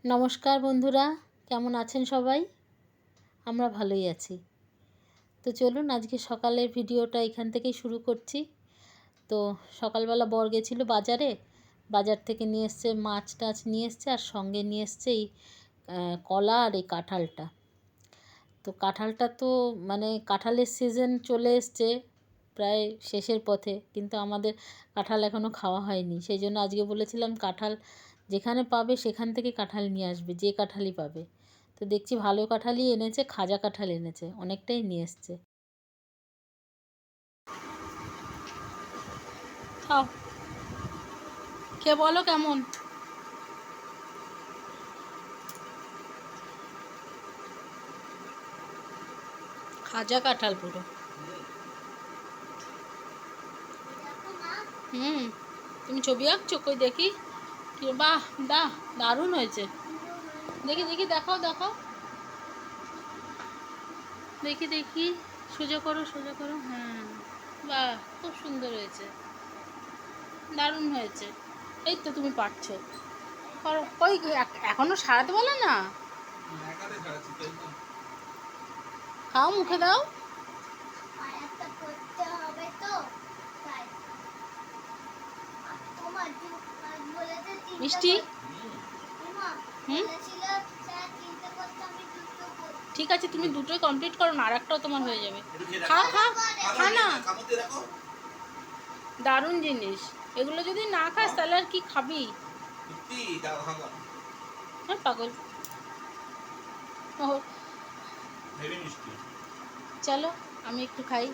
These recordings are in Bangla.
নমস্কার বন্ধুরা, কেমন আছেন সবাই? আমরা ভালোই আছি। তো চলুন আজকে সকালের ভিডিওটা এখান থেকেই শুরু করছি। তো সকালবেলা বর গেছিলো বাজারে, বাজার থেকে নিয়ে এসছে মাছ টাছ নিয়ে এসছে, আর সঙ্গে নিয়ে এসছে এই কলা আর এই কাঁঠালটা। তো কাঁঠালটা তো মানে কাঁঠালের সিজন চলে এসছে, প্রায় শেষের পথে, কিন্তু আমাদের কাঁঠাল এখনও খাওয়া হয়নি। সেই জন্য আজকে বলেছিলাম কাঁঠাল যেখানে পাবে সেখান থেকে কাঁঠাল নিয়ে আসবে, যে কাঁঠালই পাবে। তো দেখছি ভালো কাঁঠালই এনেছে, খাজা কাঁঠাল এনেছে, অনেকটাই নিয়ে এসছে। খাও, খেয়ে বলো কেমন। খাজা কাঁঠাল পুরো। তুমি ছবি আঁকছো? কই দেখি। কি বাহ, দারুণ হয়েছে। দেখি দেখি, দেখাও দেখাও, দেখি দেখি। সোজা করো সোজা করো, হ্যাঁ, বাহ, খুব সুন্দর হয়েছে, দারুণ হয়েছে। এই তো তুমি পারছো, করো। কই এখনো সারাতে বলো না, খাও, মুখে দাও। মিষ্টি। ঠিক আছে, তুমি দুটোই কমপ্লিট করো না, আর একটাও তোমার হয়ে যাবে। খাও খাও, খা না, দারুণ জিনিস। এগুলো যদি না খাস তাহলে আর কি খাবি? হ্যাঁ, পাগল। চলো আমি একটু খাই।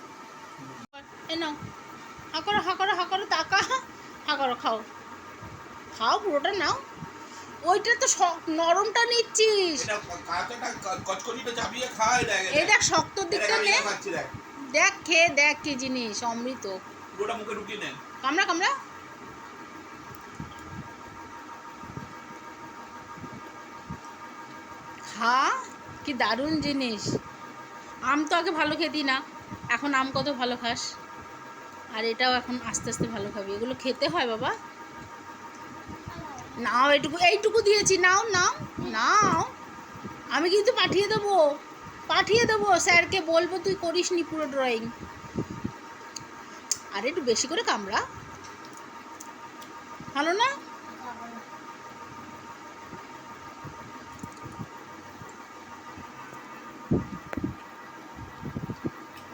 এ নাও, হা করো হা করো হা করো, তাকা, হা করো, খাও খাও, পুরোটা নাও। ওইটা তো নরমটা নিচ্ছিস, এই দেখ শক্তর দিকটা নে, দেখ খেয়ে দেখ কি জিনিস, অমৃত। কামড়া কামড়া। খা, কি দারুণ জিনিস। আম তো আগে ভালো খেতি না, এখন আম কত ভালো খাস, আর এটাও এখন আস্তে আস্তে ভালো খাবি। এগুলো খেতে হয় বাবা। নাও, এইটুকু দিয়েছি, নাও নাও নাও। আমি কিন্তু পাঠিয়ে দেবো স্যারকে, বলবো তুই করিস নি পুরো ড্রয়িং। আর একটু বেশি করে কামড়া, ভালো না?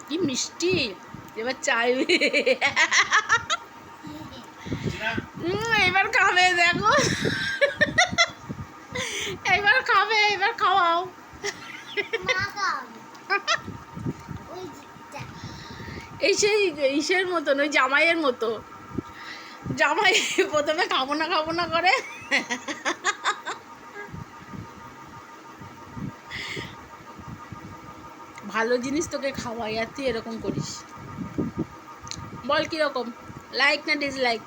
কি মিষ্টি, এবার চাইবে। এবার খাবে, দেখো, এবার খাবে, এবার খাওয়াও। এই সেই ইসের মতন, ওই জামাইয়ের মতো, জামাই প্রথমে খাবো না করে, ভালো জিনিস তোকে খাওয়াই আর তুই এরকম করিস। বল কিরকম, লাইক না ডিসলাইক?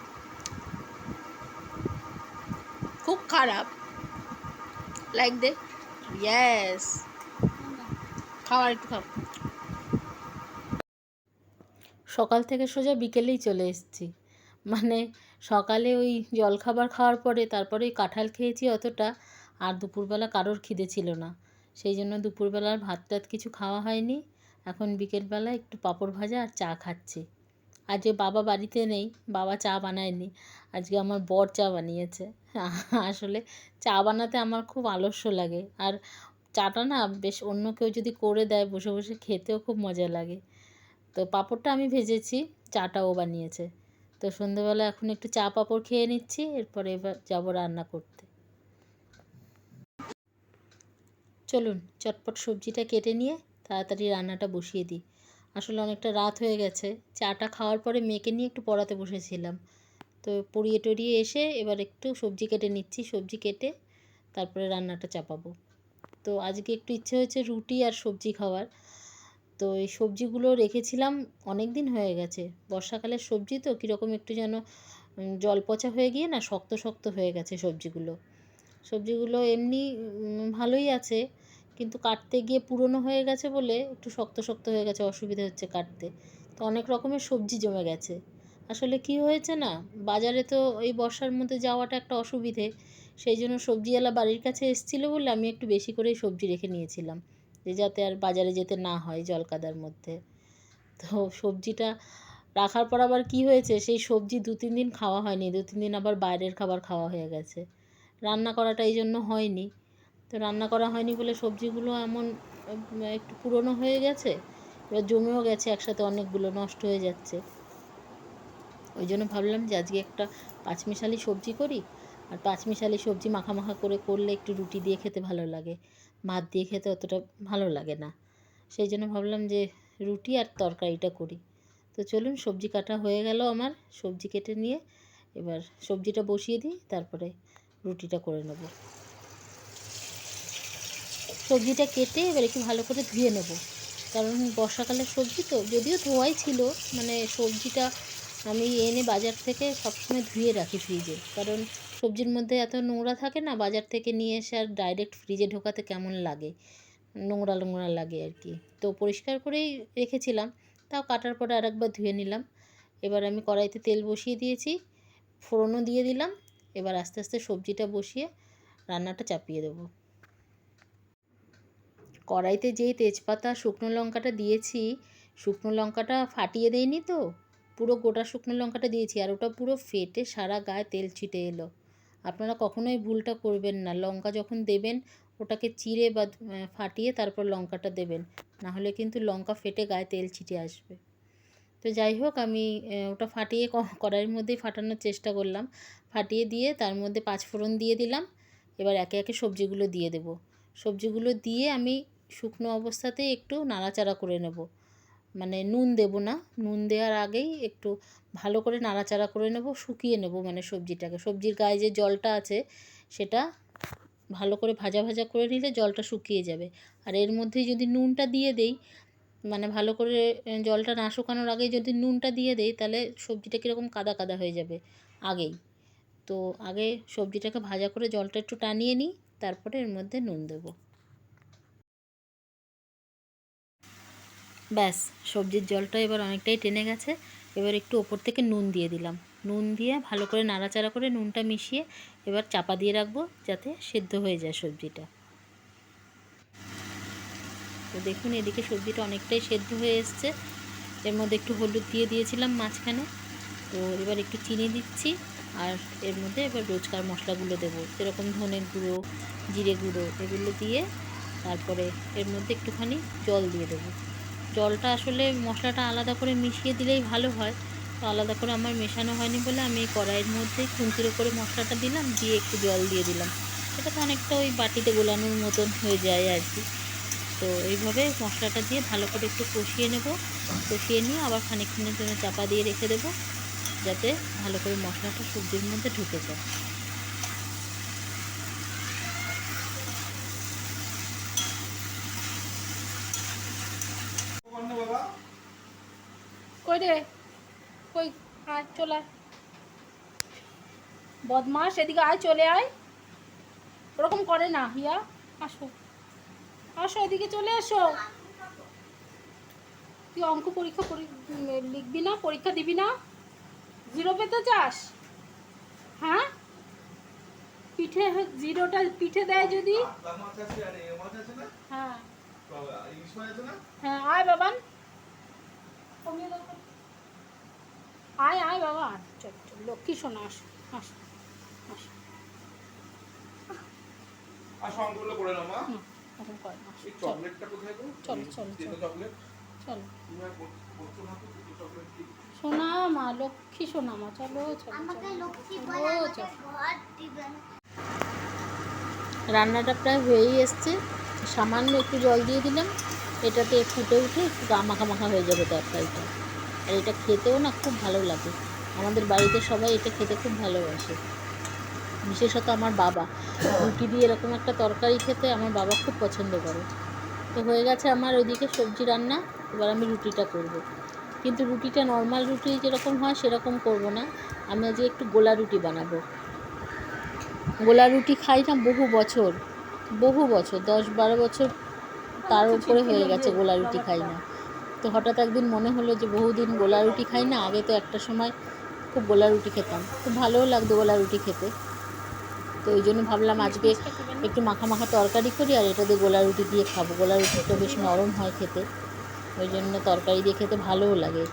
খুব খারাপ, লাইক দে। ইয়েস, খাওয়ার একটু খাও। সকাল থেকে সোজা বিকেলেই চলে এসেছি। মানে সকালে ওই জলখাবার খাওয়ার পরে তারপরে ওই কাঁঠাল খেয়েছি অতটা, আর দুপুরবেলা কারোর খিদে ছিল না, সেই জন্য দুপুরবেলার ভাত টাত কিছু খাওয়া হয়নি। এখন বিকেলবেলা একটু পাঁপড় ভাজা আর চা খাচ্ছি। আজকে বাবা বাড়িতে নেই, বাবা চা বানায়নি, আজকে আমার বর চা বানিয়েছে। আসলে চা বানাতে আমার খুব আলস্য লাগে, আর চাটা না বেশ অন্য কেউ যদি করে দেয় বসে বসে খেতেও খুব মজা লাগে। তো পাঁপড়টা আমি ভেজেছি, চাটাও বানিয়েছে। তো সন্ধেবেলা এখন একটু চা পাঁপড় খেয়ে নিচ্ছি, এরপরে এবার যাবো রান্না করতে। চলুন চটপট সবজিটা কেটে নিয়ে তাড়াতাড়ি রান্নাটা বসিয়ে দিই। আসলে অনেকটা রাত হয়ে গেছে, চাটা খাওয়ার পরে মেয়েকে নিয়ে একটু পড়াতে বসেছিলাম। তো পড়িয়ে টড়িয়ে এসে এবার একটু সবজি কেটে নিচ্ছি, সবজি কেটে তারপরে রান্নাটা চাপাবো। তো আজকে একটু ইচ্ছে হয়েছে রুটি আর সবজি খাওয়ার। তো এই সবজিগুলো রেখেছিলাম, অনেক দিন হয়ে গেছে, বর্ষাকালের সবজি তো কীরকম একটু যেন জল পচা হয়ে গিয়ে না শক্ত শক্ত হয়ে গেছে সবজিগুলো এমনি ভালোই আছে, কিন্তু কাটতে গিয়ে পুরনো হয়ে গেছে বলে একটু শক্ত শক্ত হয়ে গেছে, অসুবিধা হচ্ছে কাটতে। তো অনেক রকমের সবজি জমে গেছে। আসলে কি হয়েছে না, বাজারে তো এই বর্ষার মধ্যে যাওয়াটা একটা অসুবিধে, সেই জন্য সবজিওয়ালা বাড়ির কাছে এসেছিলো বলে আমি একটু বেশি করেই সবজি রেখে নিয়েছিলাম, যে যাতে আর বাজারে যেতে না হয় জলকাদার মধ্যে। তো সবজিটা রাখার পর আবার কী হয়েছে, সেই সবজি 2-3 দিন খাওয়া হয়নি, 2-3 দিন আবার বাইরের খাবার খাওয়া হয়ে গেছে। রান্না করাটা এই জন্য হয়নি। তো রান্না করা হয়নি বলে সবজিগুলো এমন একটু পুরনো হয়ে গেছে, এবার জমেও গেছে একসাথে, অনেকগুলো নষ্ট হয়ে যাচ্ছে। ওই জন্য ভাবলাম যে আজকে একটা পাঁচমিশালি সবজি করি, আর পাঁচমিশালি সবজি মাখা মাখা করে করলে একটু রুটি দিয়ে খেতে ভালো লাগে, ভাত দিয়ে খেতে অতটা ভালো লাগে না। সেই জন্য ভাবলাম যে রুটি আর তরকারিটা করি। তো চলুন, সবজি কাটা হয়ে গেল আমার, সবজি কেটে নিয়ে এবার সবজিটা বসিয়ে দিই, তারপরে রুটিটা করে নেব। সবজিটা কেটে এবার একটু ভালো করে ধুয়ে নেব, কারণ বর্ষাকালের সবজি তো, যদিও ধোয়াই ছিল, মানে সবজিটা আমি এনে বাজার থেকে সবসময় ধুয়ে রাখি ফ্রিজে, কারণ সবজির মধ্যে এত নোংরা থাকে না, বাজার থেকে নিয়ে এসে আর ডাইরেক্ট ফ্রিজে ঢোকাতে কেমন লাগে, নোংরা নোংরা লাগে আর কি। তো পরিষ্কার করেই রেখেছিলাম, তাও কাটার পরে আরেকবার ধুয়ে নিলাম। এবার আমি কড়াইতে তেল বসিয়ে দিয়েছি, ফোড়নও দিয়ে দিলাম। এবার আস্তে আস্তে সবজিটা বসিয়ে রান্নাটা চাপিয়ে দেবো। কড়াইতে যেই তেজপাতা শুকনো লঙ্কাটা দিয়েছি, শুকনো লঙ্কাটা ফাটিয়ে দেয়নি তো, পুরো গোটা শুকনো লঙ্কাটা দিয়েছি, আর ওটা পুরো ফেটে সারা গায়ে তেল ছিটে এলো। আপনারা কখনোই ভুলটা করবেন না, লঙ্কা যখন দেবেন ওটাকে চিড়ে বা ফাটিয়ে তারপর লঙ্কাটা দেবেন, নাহলে কিন্তু লঙ্কা ফেটে গায়ে তেল ছিটে আসবে। তো যাই হোক, আমি ওটা ফাটিয়ে কড়াইয়ের মধ্যেই ফাটানোর চেষ্টা করলাম, ফাটিয়ে দিয়ে তার মধ্যে পাঁচফোড়ন দিয়ে দিলাম। এবার একে একে সবজিগুলো দিয়ে দেব। সবজিগুলো দিয়ে আমি শুকনো অবস্থাতেই একটু নাড়াচাড়া করে নেব, মানে নুন দেব না, নুন দেওয়ার আগেই একটু ভালো করে নাড়াচাড়া করে নেব, শুকিয়ে নেব মানে সবজিটাকে, সবজির গায়ে যে জলটা আছে সেটা ভালো করে ভাজা ভাজা করে নিলে জলটা শুকিয়ে যাবে। আর এর মধ্যেই যদি নুনটা দিয়ে দেই, মানে ভালো করে জলটা না শুকানোর আগেই যদি নুনটা দিয়ে দেই, তাহলে সবজিটা কীরকম কাদা কাদা হয়ে যাবে আগেই। তো আগে সবজিটাকে ভাজা করে জলটা একটু টানিয়ে নিই, তারপরে এর মধ্যে নুন দেবো। ব্যাস, সবজির জলটা এবার অনেকটাই টেনে গেছে। এবার একটু ওপর থেকে নুন দিয়ে দিলাম, নুন দিয়ে ভালো করে নাড়াচাড়া করে নুনটা মিশিয়ে এবার চাপা দিয়ে রাখবো, যাতে সেদ্ধ হয়ে যায় সবজিটা। তো দেখুন, এদিকে সবজিটা অনেকটাই সেদ্ধ হয়ে এসছে। এর মধ্যে একটু হলুদ দিয়ে দিয়েছিলাম মাঝখানে, তো এবার একটু চিনি দিচ্ছি, আর এর মধ্যে এবার রোজকার মশলাগুলো দেবো, যেরকম ধনে গুঁড়ো, জিরে গুঁড়ো, এগুলো দিয়ে তারপরে এর মধ্যে একটুখানি জল দিয়ে দেবো। জলটা আসলে মশলাটা আলাদা করে মিশিয়ে দিলেই ভালো হয়, তো আলাদা করে আমার মেশানো হয়নি বলে আমি কড়াইয়ের মধ্যে খুন্তির করে মশলাটা দিলাম, দিয়ে একটু জল দিয়ে দিলাম। এটা তো অনেকটা ওই বাটিতে গোলানোর মতন হয়ে যায় আর কি। তো এইভাবে মশলাটা দিয়ে ভালো করে একটু কষিয়ে নেব, কষিয়ে নিয়ে আবার খানিকক্ষণের জন্য চাপা দিয়ে রেখে দেবো, যাতে ভালো করে মশলাটা সবজির মধ্যে ঢুকে যায়। কই রে, কই, আয় চলে আয়, বদমাস, এদিকে আয়, চলে আয়, ওরকম করে না হিয়া, আসো আসো, এদিকে চলে এসো। তুই অঙ্ক পরীক্ষা লিখবি না, পরীক্ষা দিবি না, 0 পেতে চাস? হ্যাঁ, পিঠে জিরোটা পিঠে দেয় যদি, হ্যাঁ হ্যাঁ, আয় বাবান, আয় আয় বাবা, চল চল, লক্ষ্মী সোনা, আসো আসো আসো, আসো অঙ্কগুলো করে নাও মা। এখন করে না, এই চকলেটটা কোথায় গো? চলো চলো তিনটে চলো চকলেট। চলো, তুমি আর বলছো না তো দুটো চকলেট কি? সোনা মা, লক্ষ্মী সোনা মা, চলো চলো আমাকে চলো লক্ষ্মী চলো, বলে আমাকে চলো। ঘর দিবেন। রান্নাটা প্রায় হয়েই এসছে, সামান্য একটু জল দিয়ে দিলাম, এটাতে ফুটে উঠে একটু গা মাখা মাখা হয়ে যাবে তরকারিটা। আর এটা খেতেও না খুব ভালো লাগে, আমাদের বাড়িতে সবাই এটা খেতে খুব ভালোবাসে, বিশেষত আমার বাবা। রুটি দিয়ে এরকম একটা তরকারি খেতে আমার বাবা খুব পছন্দ করে। তো হয়ে গেছে আমার ওইদিকে সবজি রান্না, এবার আমি রুটিটা করব। কিন্তু রুটিটা নর্মাল রুটি যেরকম হয় সেরকম করব না, আমি আজকে একটু গোলা রুটি বানাবো। গোলা রুটি খাই না বহু বছর, 10-12 বছর তার উপরে হয়ে গেছে গোলা রুটি খাই না। তো হঠাৎ একদিন মনে হলো যে বহুদিন গোলা রুটি খাই না, আগে তো একটা সময় খুব গোলা রুটি খেতাম, খুব ভালোও লাগতো গোলা রুটি খেতে। তো তো ওই জন্য ভাবলাম আজকে একটু মাখা মাখা তরকারি করি আর এটা দিয়ে গোলা রুটি দিয়ে খাবো। গোলা রুটিটা বেশ নরম হয় খেতে, ওই জন্য তরকারি দিয়ে খেতে ভালোও লাগে।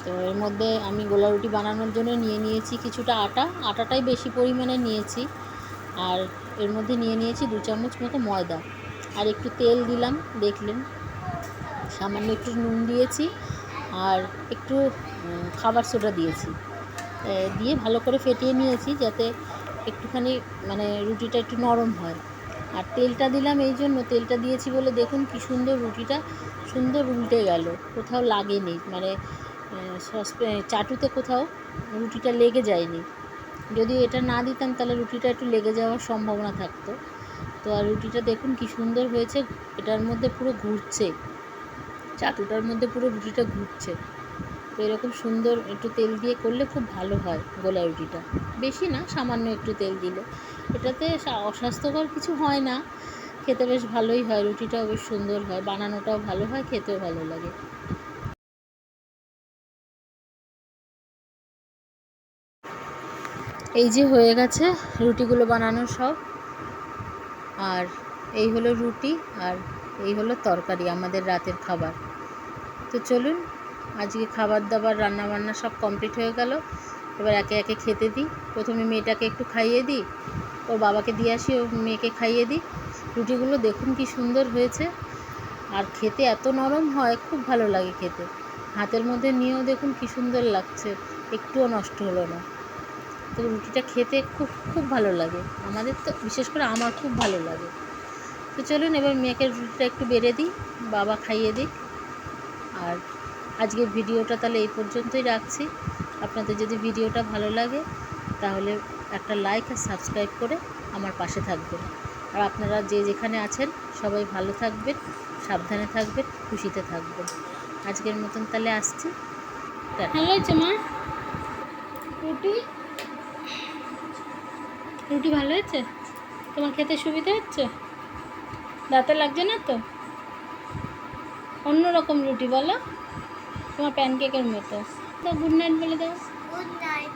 তো এর মধ্যে আমি গোলা রুটি বানানোর জন্য নিয়ে নিয়েছি কিছুটা আটাটাই বেশি পরিমাণে নিয়েছি। আর এর মধ্যে নিয়ে নিয়েছি 2 চামচ মতো ময়দা, আর একটু তেল দিলাম, দেখলেন, সামান্য একটু নুন দিয়েছি, আর একটু খাবার সোডা দিয়েছি, দিয়ে ভালো করে ফেটিয়ে নিয়েছি যাতে একটুখানি মানে রুটিটা একটু নরম হয়। আর তেলটা দিলাম এই জন্য, তেলটা দিয়েছি বলে দেখুন কি সুন্দর রুটিটা সুন্দর উল্টে গেল, কোথাও লাগেনি, মানে চাটুতে কোথাও রুটিটা লেগে যায়নি। যদি এটা না দিতাম তাহলে রুটিটা একটু লেগে যাওয়ার সম্ভাবনা থাকতো। তো আর রুটিটা দেখুন কি সুন্দর হয়েছে, এটার মধ্যে পুরো ঘুরছে, চাটুটার মধ্যে পুরো রুটিটা ঘুরছে। তো এরকম সুন্দর একটু তেল দিয়ে করলে খুব ভালো হয় গোলা রুটিটা, বেশি না, সামান্য একটু তেল দিলে। এটাতে অস্বাস্থ্যকর কিছু হয় না, খেতে বেশ ভালোই হয়, রুটিটাও বেশ সুন্দর হয়, বানানোটাও ভালো হয়, খেতেও ভালো লাগে। এই যে হয়ে গেছে রুটিগুলো বানানো সব, আর এই হলো রুটি, আর এই হলো তরকারি, আমাদের রাতের খাবার। তো চলুন, আজকে খাবার দাবার রান্নাবান্না সব কমপ্লিট হয়ে গেল। এবার একে একে খেতে দিই। প্রথমে মেয়েটাকে একটু খাইয়ে দিই, ওর বাবাকে দিয়ে আসি, ওর মেয়েকে খাইয়ে দিই। রুটিগুলো দেখুন কি সুন্দর হয়েছে, আর খেতে এত নরম হয়, খুব ভালো লাগে খেতে। হাতের মধ্যে নিয়েও দেখুন কি সুন্দর লাগছে, একটুও নষ্ট হলো না। তো রুটিটা খেতে খুব খুব ভালো লাগে, আমাদের তো বিশেষ করে আমার খুব ভালো লাগে। তো চলুন এবার মেয়েকে রুটিটা একটু বেড়ে দিই, বাবা খাইয়ে দিই। আর আজকের ভিডিওটা তাহলে এই পর্যন্তই রাখছি। আপনাদের যদি ভিডিওটা ভালো লাগে তাহলে একটা লাইক আর সাবস্ক্রাইব করে আমার পাশে থাকবেন। আর আপনারা যে যেখানে আছেন সবাই ভালো থাকবেন, সাবধানে থাকবেন, খুশিতে থাকবেন। আজকের মতন তাহলে আসছি, টাটা। ভালো হয়েছে মা? রুটি রুটি ভালো হয়েছে? তোমার খেতে সুবিধা হচ্ছে? দাঁতে লাগছে না তো? অন্যরকম রুটি বলো, তোমার প্যানকেকের মতো। তো গুড নাইট বলে দাও। Good night.